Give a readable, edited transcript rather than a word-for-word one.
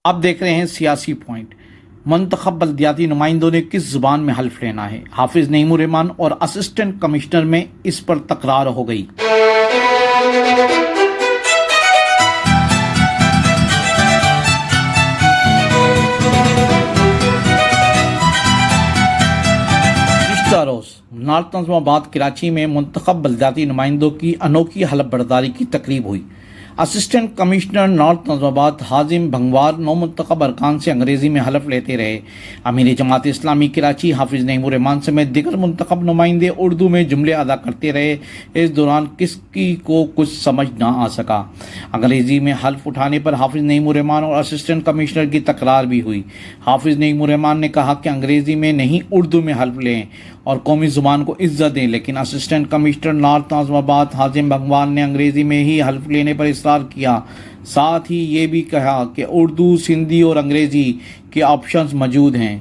آپ دیکھ رہے ہیں سیاسی پوائنٹ۔ منتخب بلدیاتی نمائندوں نے کس زبان میں حلف لینا ہے؟ حافظ نعیم الرحمان اور اسسٹنٹ کمشنر میں اس پر تکرار ہو گئی۔ گزشتہ روز نارتھ نظام آباد کراچی میں منتخب بلدیاتی نمائندوں کی انوکھی حلف برداری کی تقریب ہوئی۔ اسسٹنٹ کمشنر نارتھ نظام آباد حازم بھنگوار نو منتخب ارکان سے انگریزی میں حلف لیتے رہے۔ امیر جماعت اسلامی کراچی حافظ نعیم الرحمان سمیت دیگر منتخب نمائندے اردو میں جملے ادا کرتے رہے۔ اس دوران کسی کو کچھ سمجھ نہ آ سکا۔ انگریزی میں حلف اٹھانے پر حافظ نعیم الرحمان اور اسسٹنٹ کمشنر کی تکرار بھی ہوئی۔ حافظ نعیم الرحمان نے کہا کہ انگریزی میں نہیں اردو میں حلف لیں اور قومی زبان کو عزت دیں، لیکن اسسٹنٹ کمشنر نارتھ نظام آباد حازم بھنگوار نے انگریزی میں ہی حلف لینے پر اصرار کیا۔ ساتھ ہی یہ بھی کہا کہ اردو، سندھی اور انگریزی کے آپشنز موجود ہیں۔